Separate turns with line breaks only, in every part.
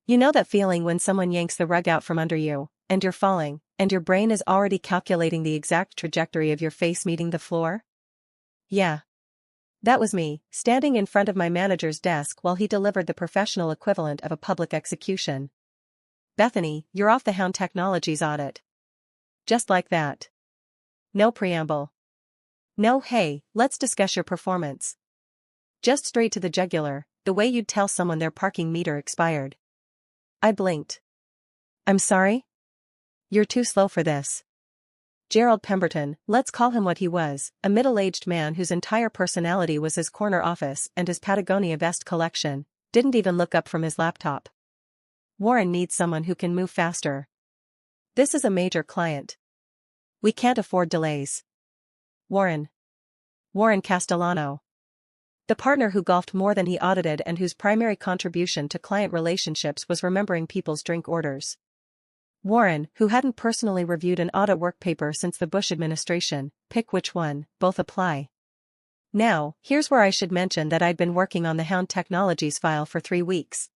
You know that feeling when someone yanks the rug out from under you, and you're falling, and your brain is already calculating the exact trajectory of your face meeting the floor? Yeah. That was me, standing in front of my manager's desk while he delivered the professional equivalent of a public execution. Bethany, you're off the Hound Technologies audit. Just like that. No preamble. No, hey, let's discuss your performance. Just straight to the jugular, the way you'd tell someone their parking meter expired. I blinked. I'm sorry? You're too slow for this. Gerald Pemberton, let's call him what he was, a middle-aged man whose entire personality was his corner office and his Patagonia vest collection, didn't even look up from his laptop. Warren needs someone who can move faster. This is a major client. We can't afford delays. Warren Castellano. The partner who golfed more than he audited and whose primary contribution to client relationships was remembering people's drink orders. Warren, who hadn't personally reviewed an audit work paper since the Bush administration, pick which one, both apply. Now, here's where I should mention that I'd been working on the Hound Technologies file for 3 weeks.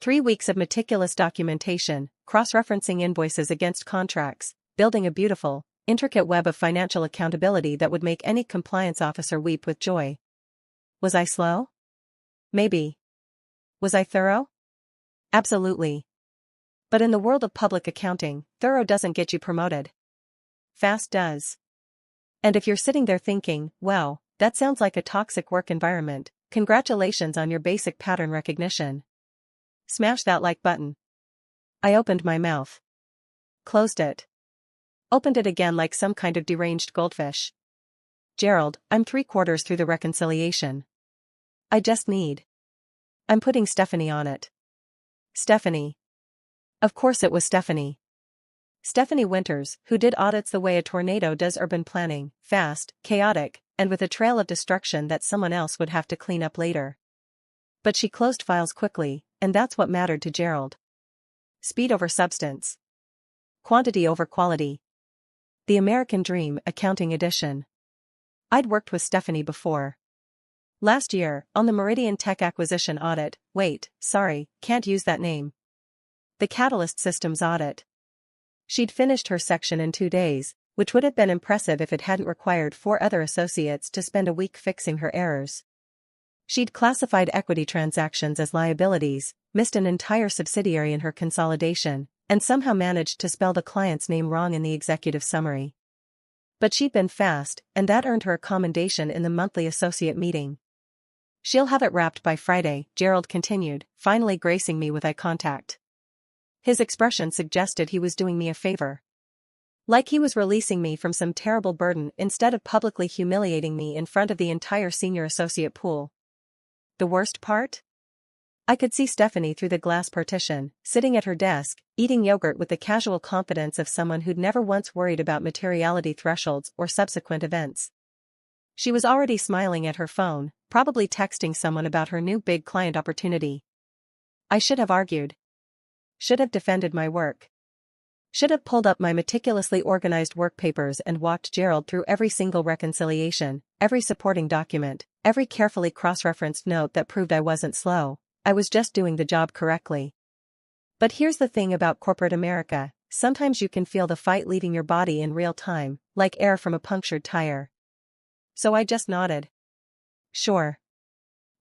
3 weeks of meticulous documentation, cross-referencing invoices against contracts, building a beautiful, intricate web of financial accountability that would make any compliance officer weep with joy. Was I slow? Maybe. Was I thorough? Absolutely. But in the world of public accounting, thorough doesn't get you promoted. Fast does. And if you're sitting there thinking, wow, that sounds like a toxic work environment, congratulations on your basic pattern recognition. Smash that like button. I opened my mouth. Closed it. Opened it again like some kind of deranged goldfish. Gerald, I'm 3/4 through the reconciliation. I just need. I'm putting Stephanie on it. Stephanie. Of course it was Stephanie. Stephanie Winters, who did audits the way a tornado does urban planning, fast, chaotic, and with a trail of destruction that someone else would have to clean up later. But she closed files quickly, and that's what mattered to Gerald. Speed over substance. Quantity over quality. The American Dream, Accounting Edition. I'd worked with Stephanie before. Last year, on the Meridian Tech acquisition audit, can't use that name. The Catalyst Systems audit. She'd finished her section in 2 days, which would have been impressive if it hadn't required 4 other associates to spend a week fixing her errors. She'd classified equity transactions as liabilities, missed an entire subsidiary in her consolidation, and somehow managed to spell the client's name wrong in the executive summary. But she'd been fast, and that earned her a commendation in the monthly associate meeting. She'll have it wrapped by Friday, Gerald continued, finally gracing me with eye contact. His expression suggested he was doing me a favor. Like he was releasing me from some terrible burden instead of publicly humiliating me in front of the entire senior associate pool. The worst part? I could see Stephanie through the glass partition, sitting at her desk, eating yogurt with the casual confidence of someone who'd never once worried about materiality thresholds or subsequent events. She was already smiling at her phone, probably texting someone about her new big client opportunity. I should have argued. Should have defended my work. Should have pulled up my meticulously organized work papers and walked Gerald through every single reconciliation, every supporting document, every carefully cross-referenced note that proved I wasn't slow. I was just doing the job correctly. But here's the thing about corporate America, sometimes you can feel the fight leaving your body in real time, like air from a punctured tire. So I just nodded. Sure.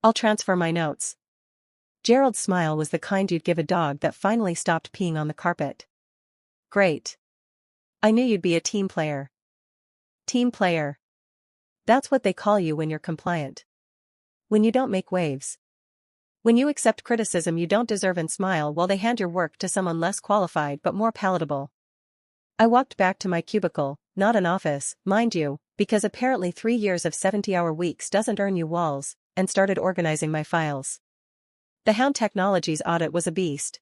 I'll transfer my notes. Gerald's smile was the kind you'd give a dog that finally stopped peeing on the carpet. Great. I knew you'd be a team player. Team player. That's what they call you when you're compliant. When you don't make waves. When you accept criticism you don't deserve and smile while they hand your work to someone less qualified but more palatable. I walked back to my cubicle, not an office, mind you, because apparently 3 years of 70-hour weeks doesn't earn you walls, and started organizing my files. The Hound Technologies audit was a beast.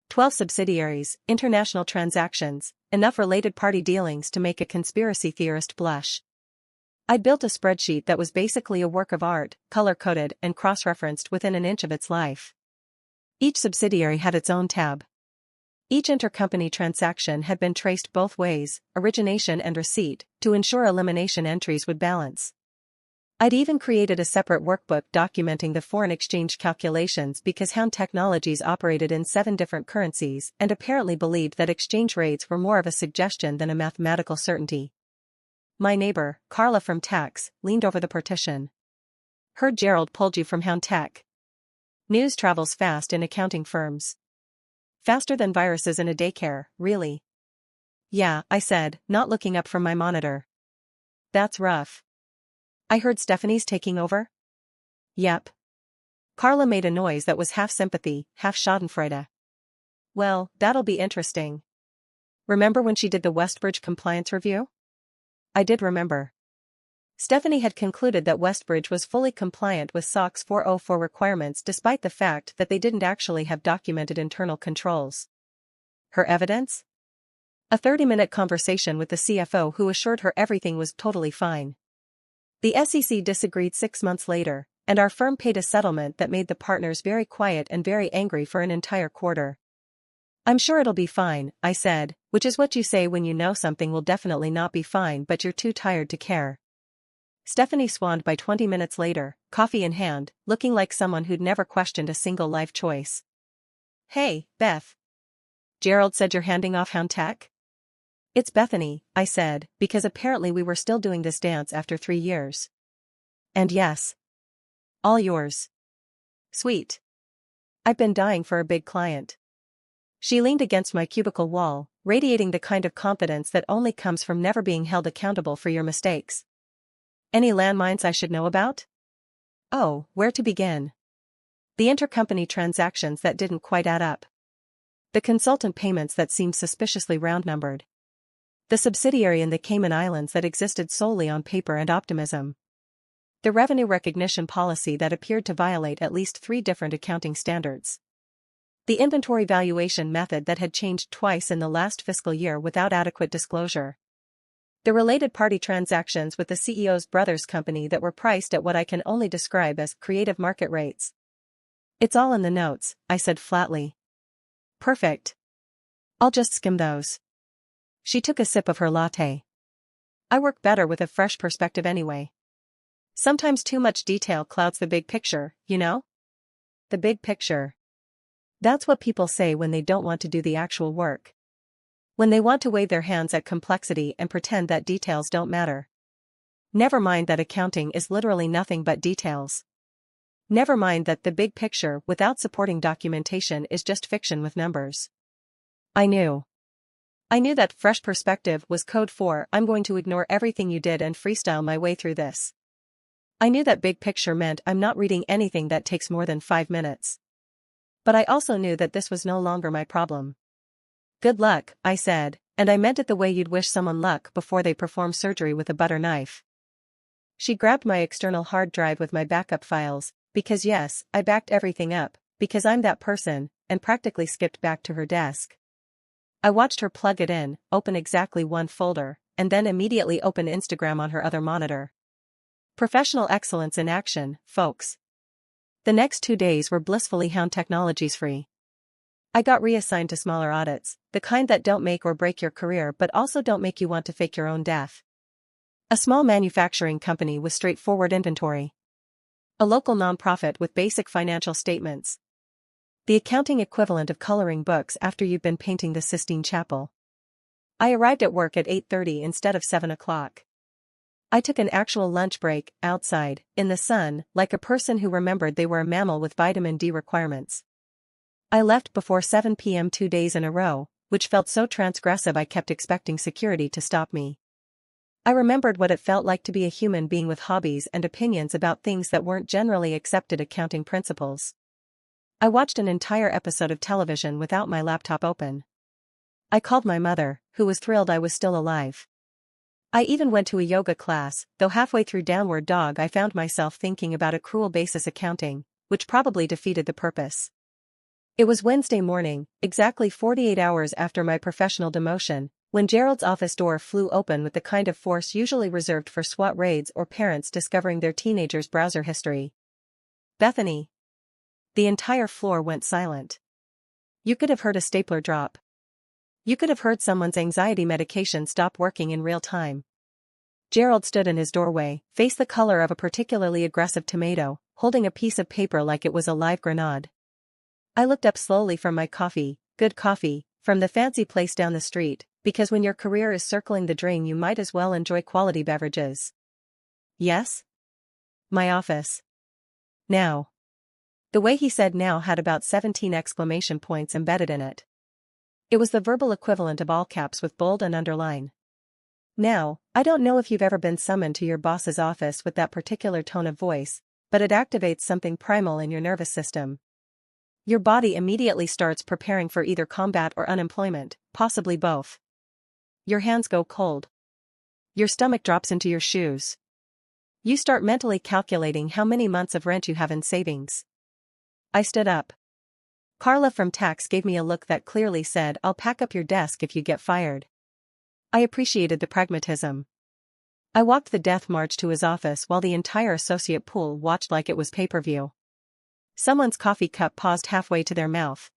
12 subsidiaries, international transactions, enough related party dealings to make a conspiracy theorist blush. I'd built a spreadsheet that was basically a work of art, color-coded and cross-referenced within an inch of its life. Each subsidiary had its own tab. Each intercompany transaction had been traced both ways, origination and receipt, to ensure elimination entries would balance. I'd even created a separate workbook documenting the foreign exchange calculations because Hound Technologies operated in 7 different currencies and apparently believed that exchange rates were more of a suggestion than a mathematical certainty. My neighbor, Carla from tax, leaned over the partition. Heard Gerald pulled you from Hound Tech. News travels fast in accounting firms. Faster than viruses in a daycare, really. Yeah, I said, not looking up from my monitor. That's rough. I heard Stephanie's taking over? Yep. Carla made a noise that was half sympathy, half schadenfreude. Well, that'll be interesting. Remember when she did the Westbridge compliance review? I did remember. Stephanie had concluded that Westbridge was fully compliant with SOX 404 requirements despite the fact that they didn't actually have documented internal controls. Her evidence? A 30-minute conversation with the CFO who assured her everything was totally fine. The SEC disagreed 6 months later, and our firm paid a settlement that made the partners very quiet and very angry for an entire quarter. I'm sure it'll be fine, I said, which is what you say when you know something will definitely not be fine but you're too tired to care. Stephanie swanned by 20 minutes later, coffee in hand, looking like someone who'd never questioned a single life choice. Hey, Beth. Gerald said you're handing off Hound Tech? It's Bethany, I said, because apparently we were still doing this dance after 3 years. And yes. All yours. Sweet. I've been dying for a big client. She leaned against my cubicle wall, radiating the kind of confidence that only comes from never being held accountable for your mistakes. Any landmines I should know about? Oh, where to begin? The intercompany transactions that didn't quite add up. The consultant payments that seemed suspiciously round-numbered. The subsidiary in the Cayman Islands that existed solely on paper and optimism. The revenue recognition policy that appeared to violate at least 3 different accounting standards. The inventory valuation method that had changed twice in the last fiscal year without adequate disclosure. The related party transactions with the CEO's brother's company that were priced at what I can only describe as creative market rates. It's all in the notes, I said flatly. Perfect. I'll just skim those. She took a sip of her latte. I work better with a fresh perspective anyway. Sometimes too much detail clouds the big picture, you know? The big picture. That's what people say when they don't want to do the actual work. When they want to wave their hands at complexity and pretend that details don't matter. Never mind that accounting is literally nothing but details. Never mind that the big picture without supporting documentation is just fiction with numbers. I knew that fresh perspective was code for I'm going to ignore everything you did and freestyle my way through this. I knew that big picture meant I'm not reading anything that takes more than 5 minutes. But I also knew that this was no longer my problem. Good luck, I said, and I meant it the way you'd wish someone luck before they perform surgery with a butter knife. She grabbed my external hard drive with my backup files, because yes, I backed everything up, because I'm that person, and practically skipped back to her desk. I watched her plug it in, open exactly one folder, and then immediately open Instagram on her other monitor. Professional excellence in action, folks. The next 2 days were blissfully Hound Technologies free. I got reassigned to smaller audits, the kind that don't make or break your career but also don't make you want to fake your own death. A small manufacturing company with straightforward inventory. A local nonprofit with basic financial statements. The accounting equivalent of coloring books after you've been painting the Sistine Chapel. I arrived at work at 8:30 instead of 7 o'clock. I took an actual lunch break, outside, in the sun, like a person who remembered they were a mammal with vitamin D requirements. I left before 7 p.m. 2 days in a row, which felt so transgressive I kept expecting security to stop me. I remembered what it felt like to be a human being with hobbies and opinions about things that weren't generally accepted accounting principles. I watched an entire episode of television without my laptop open. I called my mother, who was thrilled I was still alive. I even went to a yoga class, though halfway through Downward Dog I found myself thinking about accrual basis accounting, which probably defeated the purpose. It was Wednesday morning, exactly 48 hours after my professional demotion, when Gerald's office door flew open with the kind of force usually reserved for SWAT raids or parents discovering their teenager's browser history. Bethany. The entire floor went silent. You could have heard a stapler drop. You could have heard someone's anxiety medication stop working in real time. Gerald stood in his doorway, face the color of a particularly aggressive tomato, holding a piece of paper like it was a live grenade. I looked up slowly from my coffee, good coffee, from the fancy place down the street, because when your career is circling the drain you might as well enjoy quality beverages. Yes? My office. Now. The way he said now had about 17 exclamation points embedded in it. It was the verbal equivalent of all caps with bold and underline. Now, I don't know if you've ever been summoned to your boss's office with that particular tone of voice, but it activates something primal in your nervous system. Your body immediately starts preparing for either combat or unemployment, possibly both. Your hands go cold. Your stomach drops into your shoes. You start mentally calculating how many months of rent you have in savings. I stood up. Carla from tax gave me a look that clearly said, "I'll pack up your desk if you get fired." I appreciated the pragmatism. I walked the death march to his office while the entire associate pool watched like it was pay-per-view. Someone's coffee cup paused halfway to their mouth.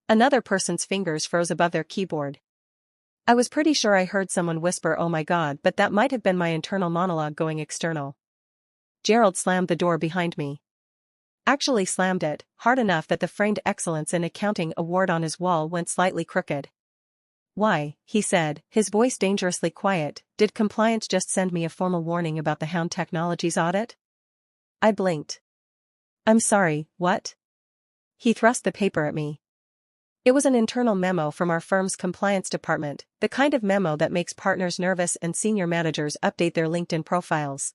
Another person's fingers froze above their keyboard. I was pretty sure I heard someone whisper, "Oh my God," but that might have been my internal monologue going external. Gerald slammed the door behind me. Actually slammed it, hard enough that the framed Excellence in Accounting award on his wall went slightly crooked. "Why," he said, his voice dangerously quiet, "did compliance just send me a formal warning about the Hound Technologies audit?" I blinked. "I'm sorry, what?" He thrust the paper at me. It was an internal memo from our firm's compliance department, the kind of memo that makes partners nervous and senior managers update their LinkedIn profiles.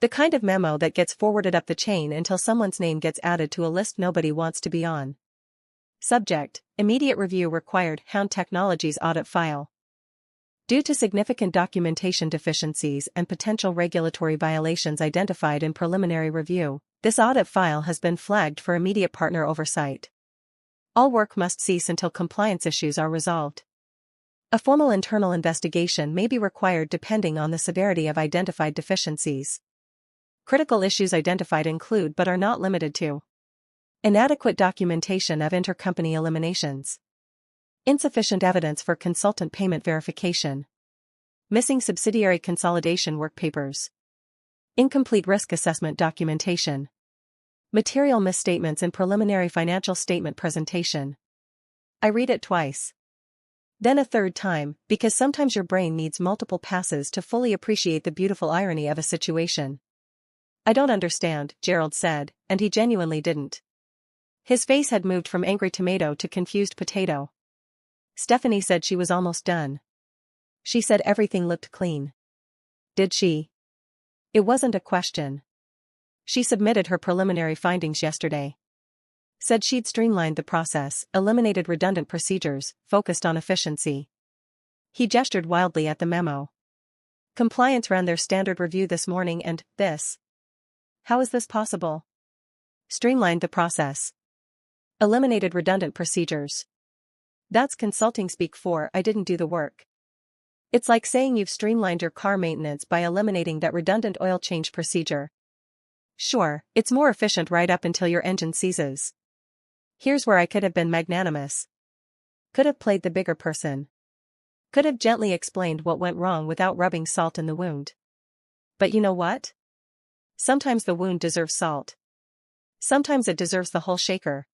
The kind of memo that gets forwarded up the chain until someone's name gets added to a list nobody wants to be on. Subject: immediate review required. Hound Technologies audit file. Due to significant documentation deficiencies and potential regulatory violations identified in preliminary review, this audit file has been flagged for immediate partner oversight. All work must cease until compliance issues are resolved. A formal internal investigation may be required depending on the severity of identified deficiencies. Critical issues identified include but are not limited to: inadequate documentation of intercompany eliminations, insufficient evidence for consultant payment verification, missing subsidiary consolidation work papers, incomplete risk assessment documentation, material misstatements in preliminary financial statement presentation. I read it twice. Then a third time, because sometimes your brain needs multiple passes to fully appreciate the beautiful irony of a situation. "I don't understand," Gerald said, and he genuinely didn't. His face had moved from angry tomato to confused potato. "Stephanie said she was almost done. She said everything looked clean." "Did she?" It wasn't a question. "She submitted her preliminary findings yesterday. Said she'd streamlined the process, eliminated redundant procedures, focused on efficiency." He gestured wildly at the memo. "Compliance ran their standard review this morning and this. How is this possible? Streamlined the process. Eliminated redundant procedures. That's consulting speak for I didn't do the work. It's like saying you've streamlined your car maintenance by eliminating that redundant oil change procedure. Sure, it's more efficient right up until your engine seizes. Here's where I could have been magnanimous. Could have played the bigger person. Could have gently explained what went wrong without rubbing salt in the wound. But you know what? Sometimes the wound deserves salt. Sometimes it deserves the whole shaker.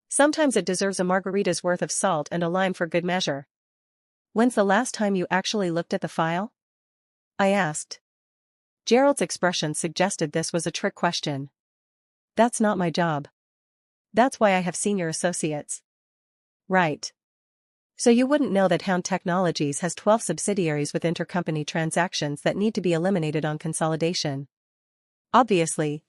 Sometimes it deserves a margarita's worth of salt and a lime for good measure." "When's the last time you actually looked at the file?" I asked. Gerald's expression suggested this was a trick question. "That's not my job. That's why I have senior associates." "Right. So you wouldn't know that Hound Technologies has 12 subsidiaries with intercompany transactions that need to be eliminated on consolidation?" "Obviously,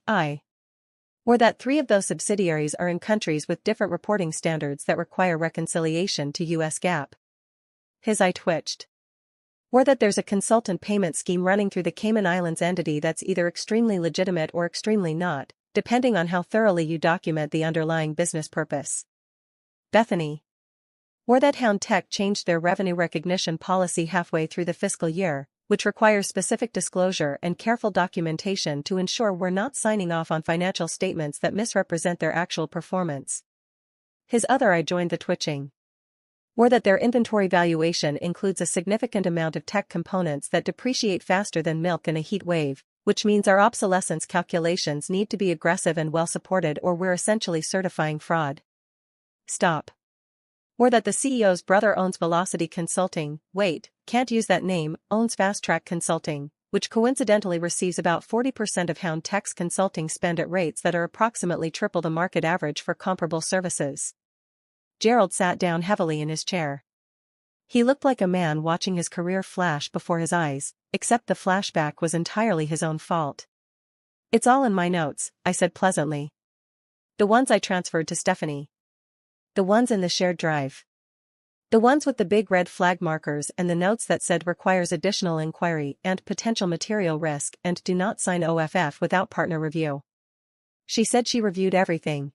or that 3 of those subsidiaries are in countries with different reporting standards that require reconciliation to US GAAP." His eye twitched. "Or that there's a consultant payment scheme running through the Cayman Islands entity that's either extremely legitimate or extremely not, depending on how thoroughly you document the underlying business purpose." "Bethany." "Or that Hound Tech changed their revenue recognition policy halfway through the fiscal year, which requires specific disclosure and careful documentation to ensure we're not signing off on financial statements that misrepresent their actual performance." His other eye joined the twitching. Or that their inventory valuation includes a significant amount of tech components that depreciate faster than milk in a heat wave, which means our obsolescence calculations need to be aggressive and well supported, or we're essentially certifying fraud. Stop. Or that the CEO's brother owns Velocity Consulting, wait, can't use that name, owns Fast Track Consulting, which coincidentally receives about 40% of Hound Tech's consulting spend at rates that are approximately triple the market average for comparable services. Gerald sat down heavily in his chair. He looked like a man watching his career flash before his eyes, except the flashback was entirely his own fault. It's all in my notes, I said pleasantly. The ones I transferred to Stephanie. The ones in the shared drive. The ones with the big red flag markers and the notes that said requires additional inquiry and potential material risk and do not sign OFF without partner review. She said she reviewed everything.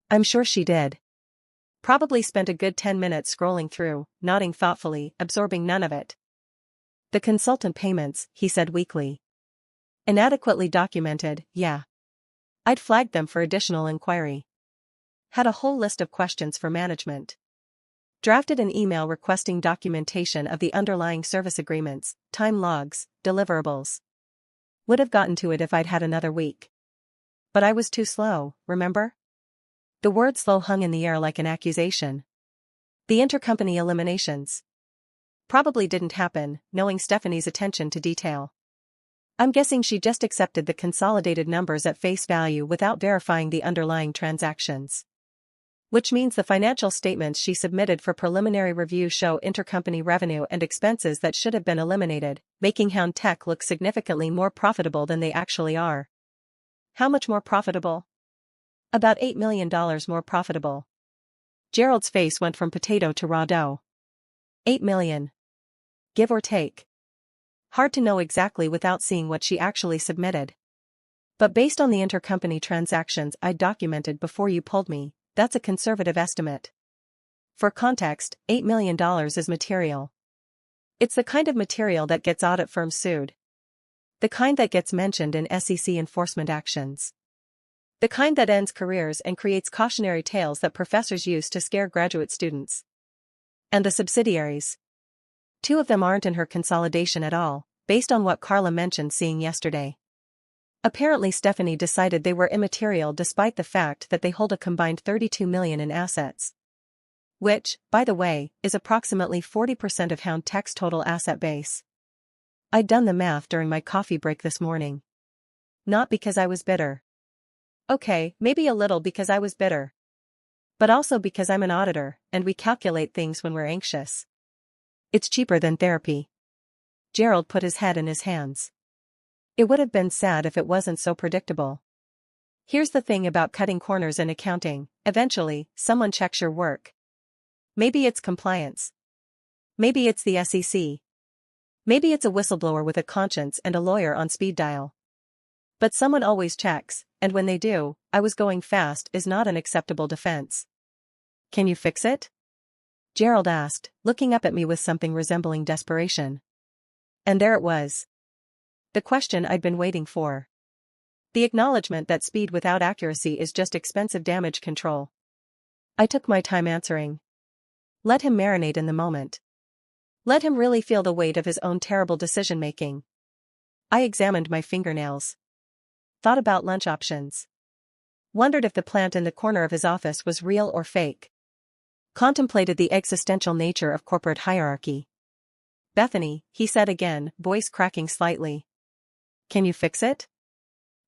I'm sure she did. Probably spent a good 10 minutes scrolling through, nodding thoughtfully, absorbing none of it. The consultant payments, he said weakly. Inadequately documented, yeah. I'd flagged them for additional inquiry. Had a whole list of questions for management. Drafted an email requesting documentation of the underlying service agreements, time logs, deliverables. Would have gotten to it if I'd had another week. But I was too slow, remember? The word slow hung in the air like an accusation. The intercompany eliminations. Probably didn't happen, knowing Stephanie's attention to detail. I'm guessing she just accepted the consolidated numbers at face value without verifying the underlying transactions. Which means the financial statements she submitted for preliminary review show intercompany revenue and expenses that should have been eliminated, making Hound Tech look significantly more profitable than they actually are. How much more profitable? About $8 million more profitable. Gerald's face went from potato to raw dough. 8 million. Give or take. Hard to know exactly without seeing what she actually submitted. But based on the intercompany transactions I documented before you pulled me, that's a conservative estimate. For context, $8 million is material. It's the kind of material that gets audit firms sued. The kind that gets mentioned in SEC enforcement actions. The kind that ends careers and creates cautionary tales that professors use to scare graduate students. And the subsidiaries. 2 of them aren't in her consolidation at all, based on what Carla mentioned seeing yesterday. Apparently Stephanie decided they were immaterial despite the fact that they hold a combined $32 million in assets. Which, by the way, is approximately 40% of Hound Tech's total asset base. I'd done the math during my coffee break this morning. Not because I was bitter. Okay, maybe a little because I was bitter. But also because I'm an auditor, and we calculate things when we're anxious. It's cheaper than therapy. Gerald put his head in his hands. It would have been sad if it wasn't so predictable. Here's the thing about cutting corners in accounting, eventually, someone checks your work. Maybe it's compliance. Maybe it's the SEC. Maybe it's a whistleblower with a conscience and a lawyer on speed dial. But someone always checks, and when they do, I was going fast is not an acceptable defense. Can you fix it? Gerald asked, looking up at me with something resembling desperation. And there it was. The question I'd been waiting for. The acknowledgement that speed without accuracy is just expensive damage control. I took my time answering. Let him marinate in the moment. Let him really feel the weight of his own terrible decision-making. I examined my fingernails. Thought about lunch options. Wondered if the plant in the corner of his office was real or fake. Contemplated the existential nature of corporate hierarchy. Bethany, he said again, voice cracking slightly. Can you fix it?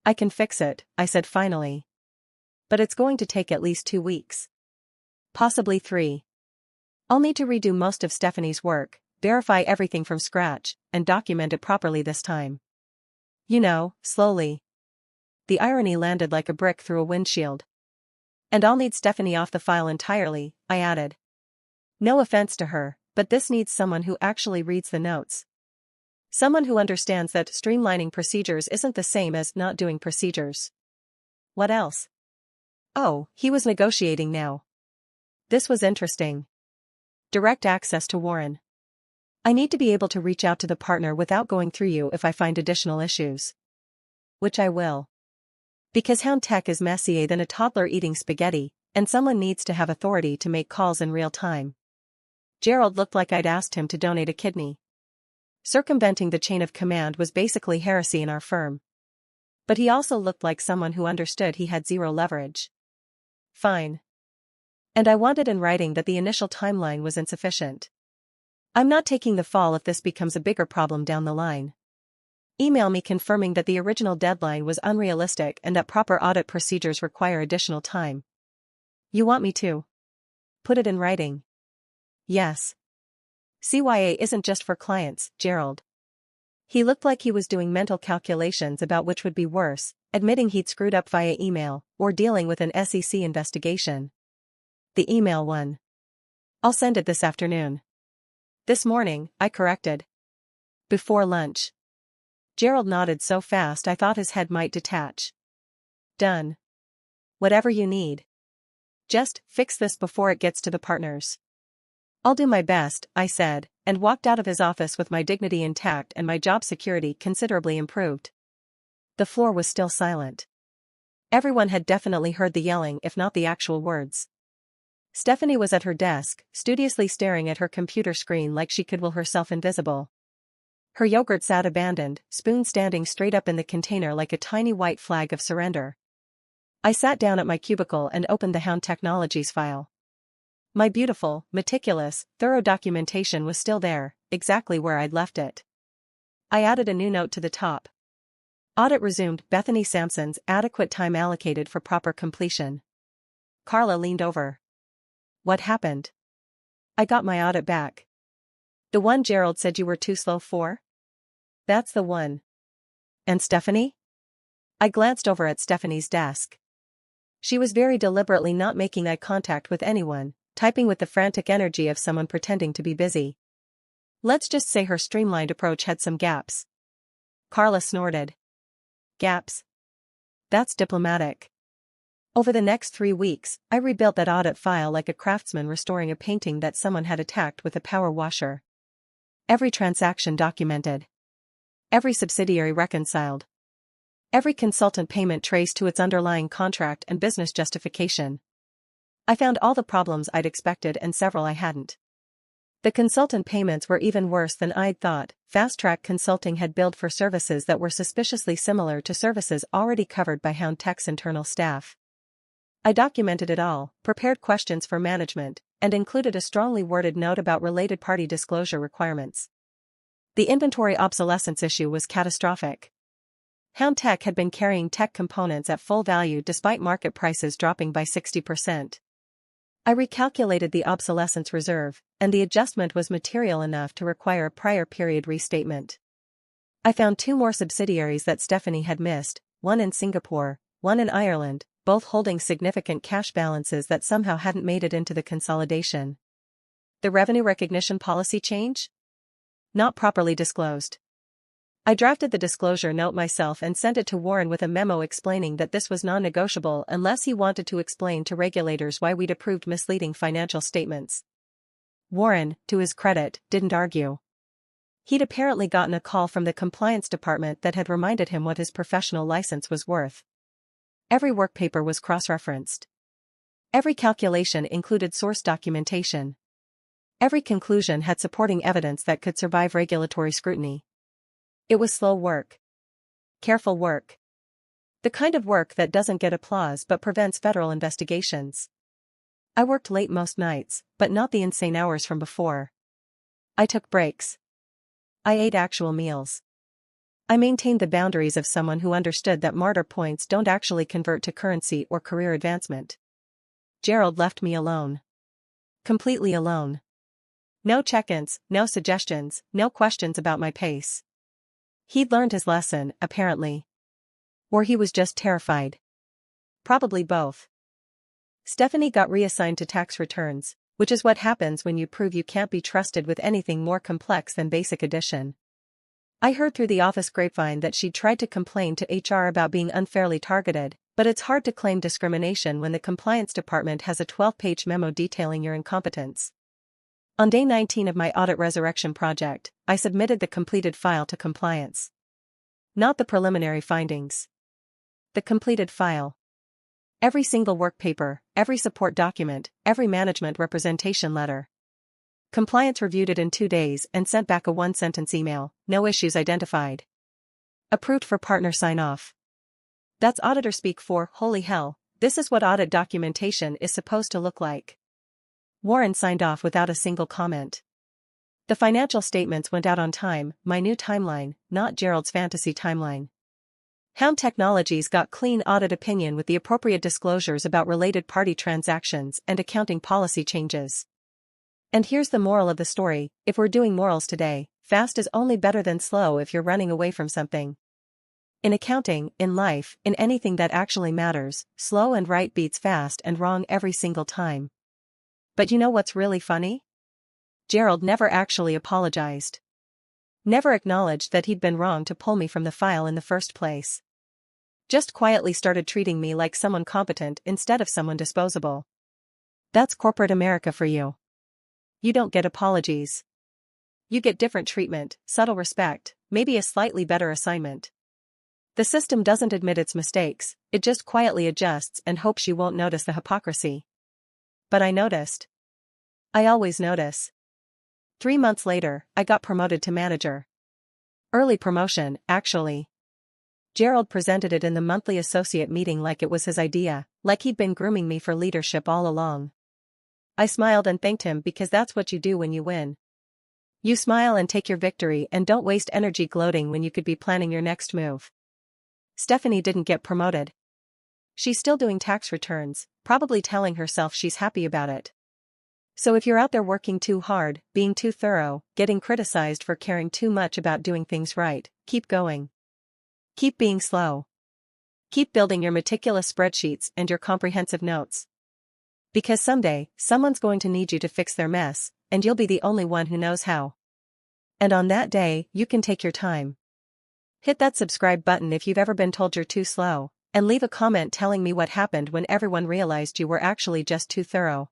I can fix it, I said finally. But it's going to take at least 2 weeks. Possibly 3. I'll need to redo most of Stephanie's work, verify everything from scratch, and document it properly this time. You know, slowly. The irony landed like a brick through a windshield. And I'll need Stephanie off the file entirely, I added. No offense to her, but this needs someone who actually reads the notes. Someone who understands that streamlining procedures isn't the same as not doing procedures. What else? Oh, he was negotiating now. This was interesting. Direct access to Warren. I need to be able to reach out to the partner without going through you if I find additional issues. Which I will. Because Hound Tech is messier than a toddler eating spaghetti, and someone needs to have authority to make calls in real time. Gerald looked like I'd asked him to donate a kidney. Circumventing the chain of command was basically heresy in our firm. But he also looked like someone who understood he had zero leverage. Fine. And I wanted in writing that the initial timeline was insufficient. I'm not taking the fall if this becomes a bigger problem down the line. Email me confirming that the original deadline was unrealistic and that proper audit procedures require additional time. You want me to put it in writing? Yes. CYA isn't just for clients, Gerald. He looked like he was doing mental calculations about which would be worse, admitting he'd screwed up via email, or dealing with an SEC investigation. The email one. I'll send it this afternoon. This morning, I corrected. Before lunch. Gerald nodded so fast I thought his head might detach. Done. Whatever you need. Just fix this before it gets to the partners. I'll do my best, I said, and walked out of his office with my dignity intact and my job security considerably improved. The floor was still silent. Everyone had definitely heard the yelling if not the actual words. Stephanie was at her desk, studiously staring at her computer screen like she could will herself invisible. Her yogurt sat abandoned, spoon standing straight up in the container like a tiny white flag of surrender. I sat down at my cubicle and opened the Hound Technologies file. My beautiful, meticulous, thorough documentation was still there, exactly where I'd left it. I added a new note to the top. Audit resumed. Bethany Sampson's adequate time allocated for proper completion. Carla leaned over. What happened? I got my audit back. The one Gerald said you were too slow for? That's the one. And Stephanie? I glanced over at Stephanie's desk. She was very deliberately not making eye contact with anyone, typing with the frantic energy of someone pretending to be busy. Let's just say her streamlined approach had some gaps. Carla snorted. Gaps? That's diplomatic. Over the next 3 weeks, I rebuilt that audit file like a craftsman restoring a painting that someone had attacked with a power washer. Every transaction documented. Every subsidiary reconciled. Every consultant payment traced to its underlying contract and business justification. I found all the problems I'd expected and several I hadn't. The consultant payments were even worse than I'd thought. Fast Track Consulting had billed for services that were suspiciously similar to services already covered by Hound Tech's internal staff. I documented it all, prepared questions for management, and included a strongly worded note about related party disclosure requirements. The inventory obsolescence issue was catastrophic. Hound Tech had been carrying tech components at full value despite market prices dropping by 60%. I recalculated the obsolescence reserve, and the adjustment was material enough to require a prior period restatement. I found 2 more subsidiaries that Stephanie had missed, one in Singapore, one in Ireland, both holding significant cash balances that somehow hadn't made it into the consolidation. The revenue recognition policy change? Not properly disclosed. I drafted the disclosure note myself and sent it to Warren with a memo explaining that this was non-negotiable unless he wanted to explain to regulators why we'd approved misleading financial statements. Warren, to his credit, didn't argue. He'd apparently gotten a call from the compliance department that had reminded him what his professional license was worth. Every work paper was cross-referenced. Every calculation included source documentation. Every conclusion had supporting evidence that could survive regulatory scrutiny. It was slow work. Careful work. The kind of work that doesn't get applause but prevents federal investigations. I worked late most nights, but not the insane hours from before. I took breaks. I ate actual meals. I maintained the boundaries of someone who understood that martyr points don't actually convert to currency or career advancement. Gerald left me alone. Completely alone. No check-ins, no suggestions, no questions about my pace. He'd learned his lesson, apparently. Or he was just terrified. Probably both. Stephanie got reassigned to tax returns, which is what happens when you prove you can't be trusted with anything more complex than basic addition. I heard through the office grapevine that she'd tried to complain to HR about being unfairly targeted, but it's hard to claim discrimination when the compliance department has a 12-page memo detailing your incompetence. On day 19 of my audit resurrection project, I submitted the completed file to compliance. Not the preliminary findings. The completed file. Every single work paper, every support document, every management representation letter. Compliance reviewed it in 2 days and sent back a 1-sentence email, no issues identified. Approved for partner sign-off. That's auditor speak for, holy hell, this is what audit documentation is supposed to look like. Warren signed off without a single comment. The financial statements went out on time, my new timeline, not Gerald's fantasy timeline. Hound Technologies got clean audit opinion with the appropriate disclosures about related party transactions and accounting policy changes. And here's the moral of the story, if we're doing morals today, fast is only better than slow if you're running away from something. In accounting, in life, in anything that actually matters, slow and right beats fast and wrong every single time. But you know what's really funny? Gerald never actually apologized. Never acknowledged that he'd been wrong to pull me from the file in the first place. Just quietly started treating me like someone competent instead of someone disposable. That's corporate America for you. You don't get apologies. You get different treatment, subtle respect, maybe a slightly better assignment. The system doesn't admit its mistakes, it just quietly adjusts and hopes you won't notice the hypocrisy. But I noticed. I always notice. 3 months later, I got promoted to manager. Early promotion, actually. Gerald presented it in the monthly associate meeting like it was his idea, like he'd been grooming me for leadership all along. I smiled and thanked him because that's what you do when you win. You smile and take your victory and don't waste energy gloating when you could be planning your next move. Stephanie didn't get promoted. She's still doing tax returns, probably telling herself she's happy about it. So if you're out there working too hard, being too thorough, getting criticized for caring too much about doing things right, keep going. Keep being slow. Keep building your meticulous spreadsheets and your comprehensive notes. Because someday, someone's going to need you to fix their mess, and you'll be the only one who knows how. And on that day, you can take your time. Hit that subscribe button if you've ever been told you're too slow, and leave a comment telling me what happened when everyone realized you were actually just too thorough.